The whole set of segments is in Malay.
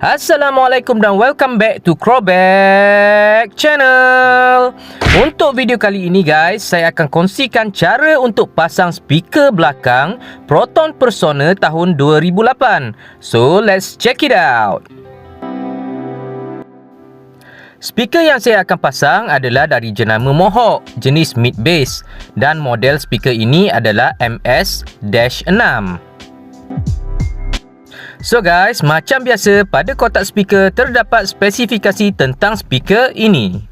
Assalamualaikum dan welcome back to Crowback Channel. Untuk video kali ini guys, saya akan kongsikan cara untuk pasang speaker belakang Proton Persona tahun 2008. So, let's check it out. Speaker yang saya akan pasang adalah dari jenama Mohawk, jenis mid bass, dan model speaker ini adalah MS-6. So guys, macam biasa pada kotak speaker terdapat spesifikasi tentang speaker ini.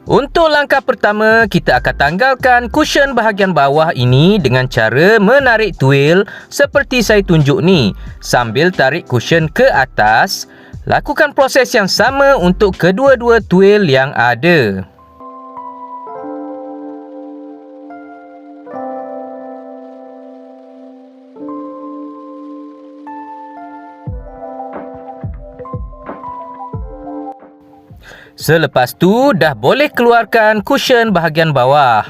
Untuk langkah pertama, kita akan tanggalkan cushion bahagian bawah ini dengan cara menarik tuil seperti saya tunjuk ni. Sambil tarik cushion ke atas, lakukan proses yang sama untuk kedua-dua tuil yang ada. Selepas tu, dah boleh keluarkan cushion bahagian bawah.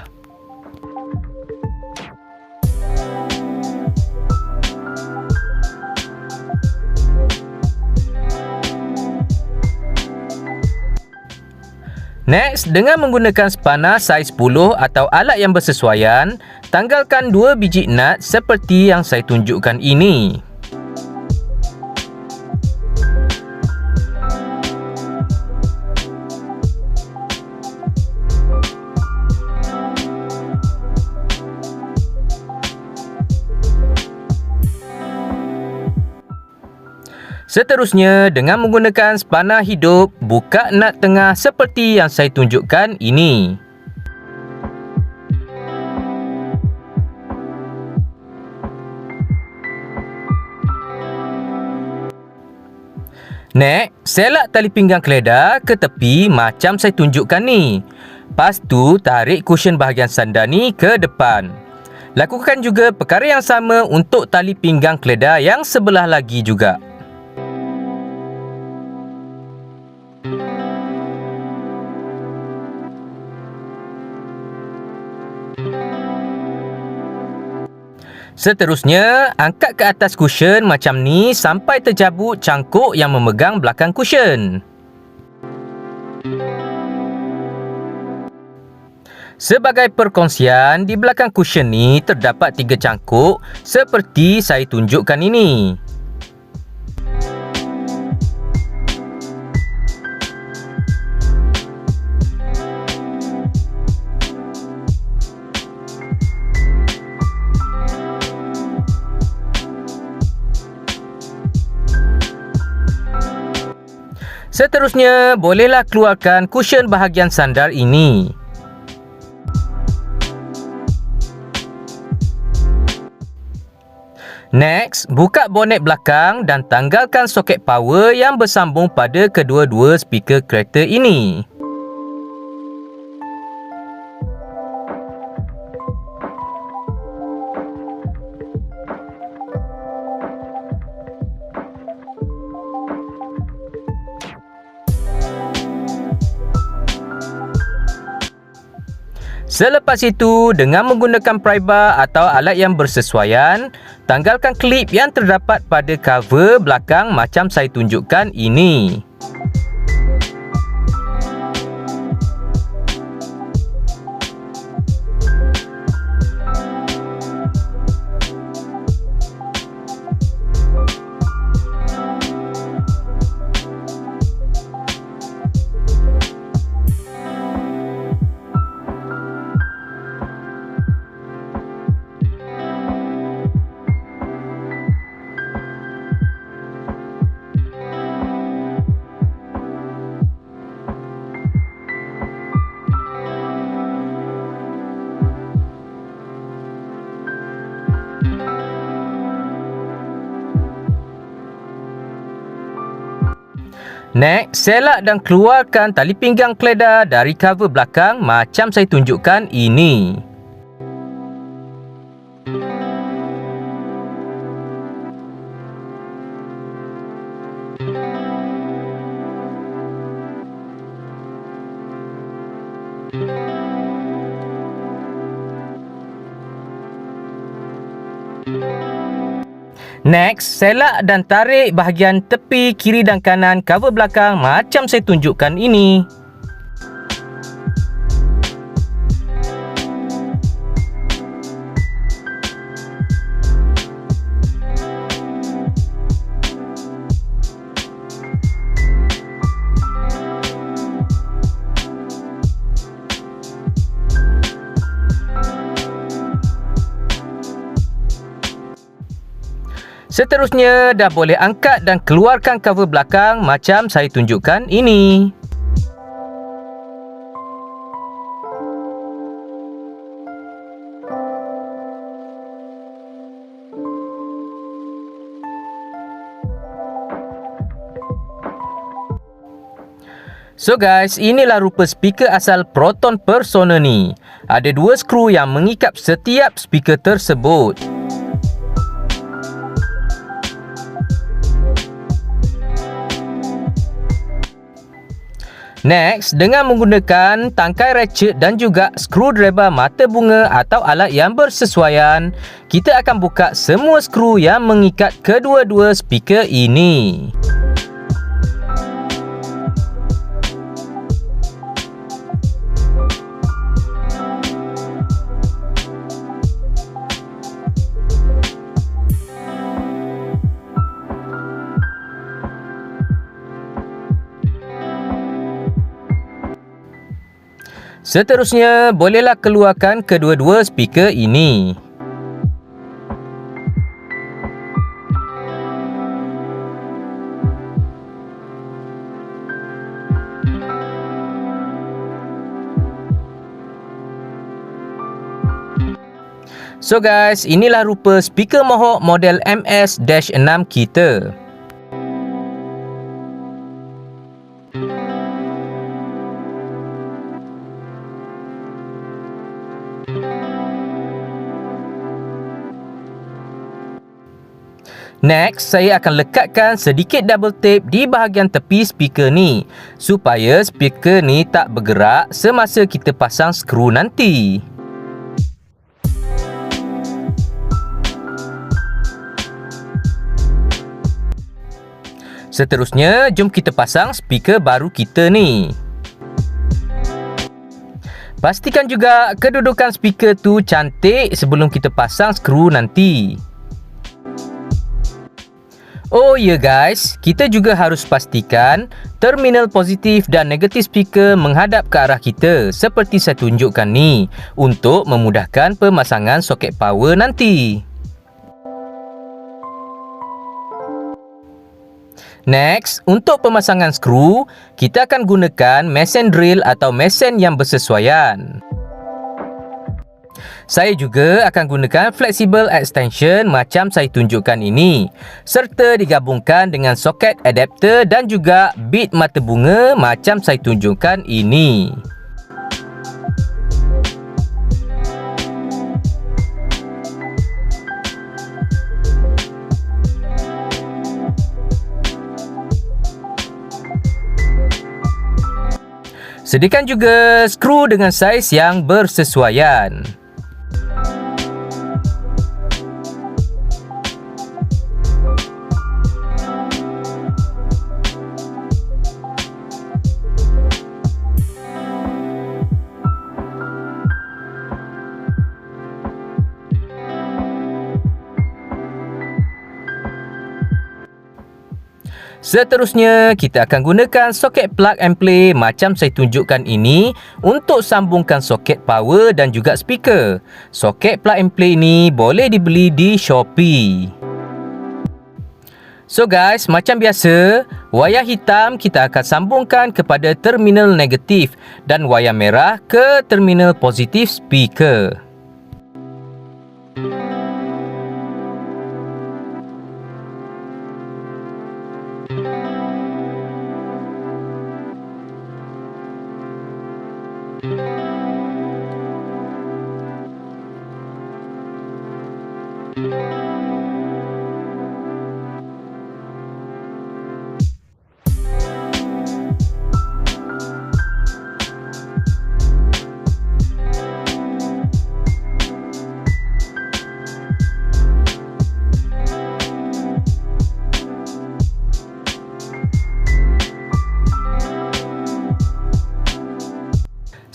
Next, dengan menggunakan spana saiz 10 atau alat yang bersesuaian, tanggalkan 2 biji nut seperti yang saya tunjukkan ini. Seterusnya, dengan menggunakan spana hidup, buka nut tengah seperti yang saya tunjukkan ini. Next, selak tali pinggang keledar ke tepi macam saya tunjukkan ni. Lepas tu, tarik cushion bahagian sandar ni ke depan. Lakukan juga perkara yang sama untuk tali pinggang keledar yang sebelah lagi juga. Seterusnya, angkat ke atas cushion macam ni sampai terjabut cangkuk yang memegang belakang cushion. Sebagai perkongsian, di belakang cushion ni terdapat 3 cangkuk seperti saya tunjukkan ini. Seterusnya, bolehlah keluarkan cushion bahagian sandar ini. Next, buka bonet belakang dan tanggalkan soket power yang bersambung pada kedua-dua speaker kereta ini. Selepas itu, dengan menggunakan pry bar atau alat yang bersesuaian, tanggalkan klip yang terdapat pada cover belakang macam saya tunjukkan ini. Next, selak dan keluarkan tali pinggang keledar dari cover belakang macam saya tunjukkan ini. Next, selak dan tarik bahagian tepi kiri dan kanan cover belakang macam saya tunjukkan ini. Seterusnya, dah boleh angkat dan keluarkan cover belakang macam saya tunjukkan ini. So guys, inilah rupa speaker asal Proton Persona ni. Ada 2 skru yang mengikat setiap speaker tersebut. Next, dengan menggunakan tangkai ratchet dan juga screwdriver mata bunga atau alat yang bersesuaian, kita akan buka semua skru yang mengikat kedua-dua speaker ini. Seterusnya, bolehlah keluarkan kedua-dua speaker ini. So guys, inilah rupa speaker Mohawk model MS-6 kita. Next, saya akan lekatkan sedikit double tape di bahagian tepi speaker ni supaya speaker ni tak bergerak semasa kita pasang skru nanti. Seterusnya, jom kita pasang speaker baru kita ni. Pastikan juga kedudukan speaker tu cantik sebelum kita pasang skru nanti. Oh ya guys, kita juga harus pastikan terminal positif dan negatif speaker menghadap ke arah kita seperti saya tunjukkan ni untuk memudahkan pemasangan soket power nanti. Next, untuk pemasangan skru, kita akan gunakan mesin drill atau mesin yang bersesuaian. Saya juga akan gunakan flexible extension macam saya tunjukkan ini, serta digabungkan dengan soket adapter dan juga bit mata bunga macam saya tunjukkan ini. Sediakan juga skru dengan saiz yang bersesuaian. Seterusnya, kita akan gunakan soket plug and play macam saya tunjukkan ini untuk sambungkan soket power dan juga speaker. Soket plug and play ini boleh dibeli di Shopee. So guys, macam biasa, wayar hitam kita akan sambungkan kepada terminal negatif dan wayar merah ke terminal positif speaker.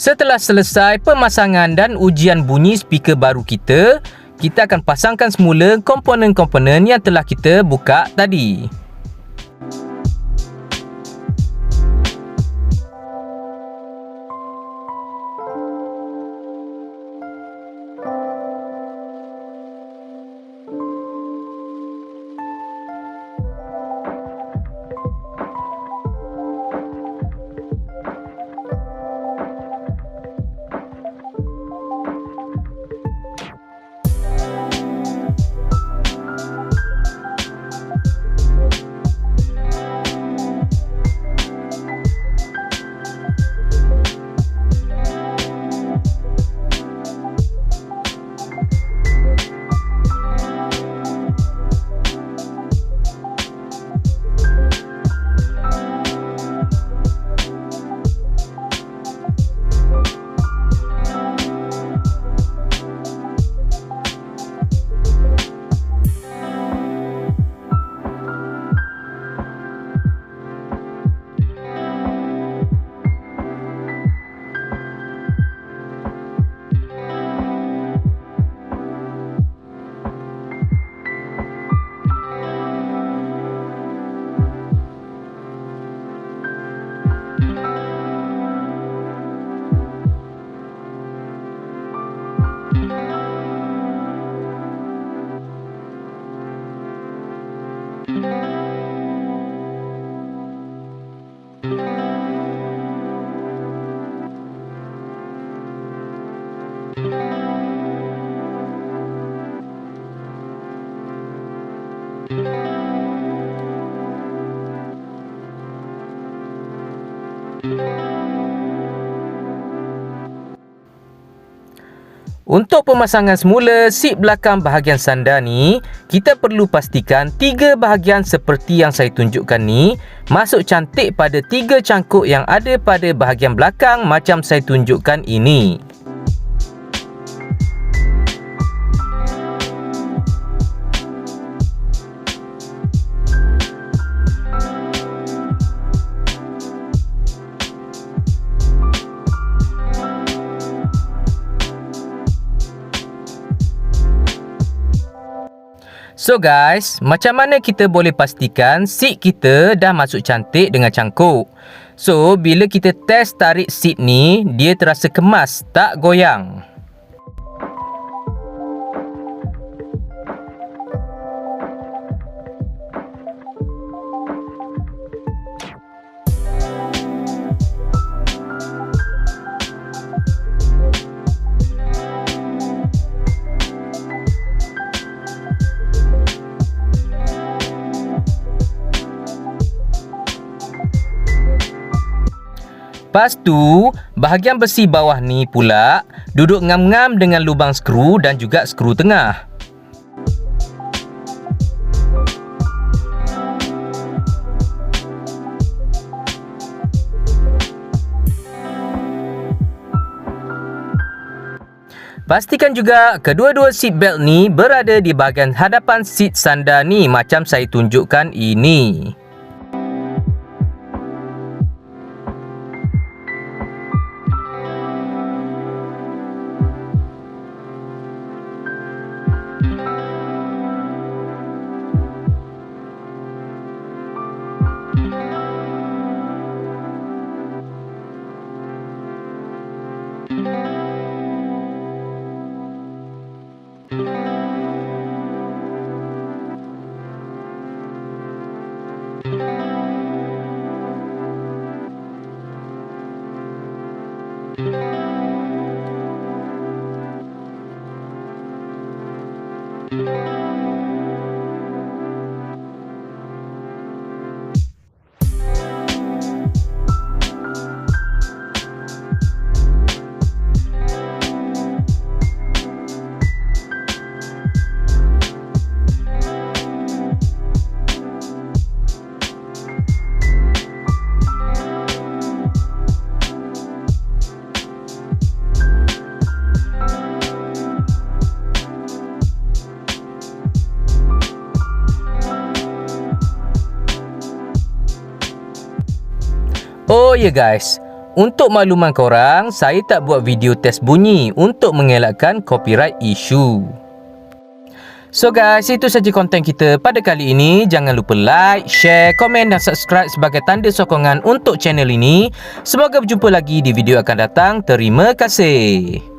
Setelah selesai pemasangan dan ujian bunyi speaker baru kita akan pasangkan semula komponen-komponen yang telah kita buka tadi. Untuk pemasangan semula seat belakang bahagian sandar ni, kita perlu pastikan 3 bahagian seperti yang saya tunjukkan ni masuk cantik pada 3 cangkuk yang ada pada bahagian belakang macam saya tunjukkan ini. So guys, macam mana kita boleh pastikan seat kita dah masuk cantik dengan cangkuk? So, bila kita test tarik seat ni, dia terasa kemas, tak goyang. Lepas tu, bahagian besi bawah ni pula duduk ngam-ngam dengan lubang skru dan juga skru tengah. Pastikan juga kedua-dua seat belt ni berada di bahagian hadapan seat sandar ni macam saya tunjukkan ini. Oh ya guys, Untuk makluman korang, saya tak buat video test bunyi untuk mengelakkan copyright issue. So guys, itu saja konten kita pada kali ini. Jangan lupa like, share, komen dan subscribe sebagai tanda sokongan untuk channel ini. Semoga berjumpa lagi di video akan datang. Terima kasih.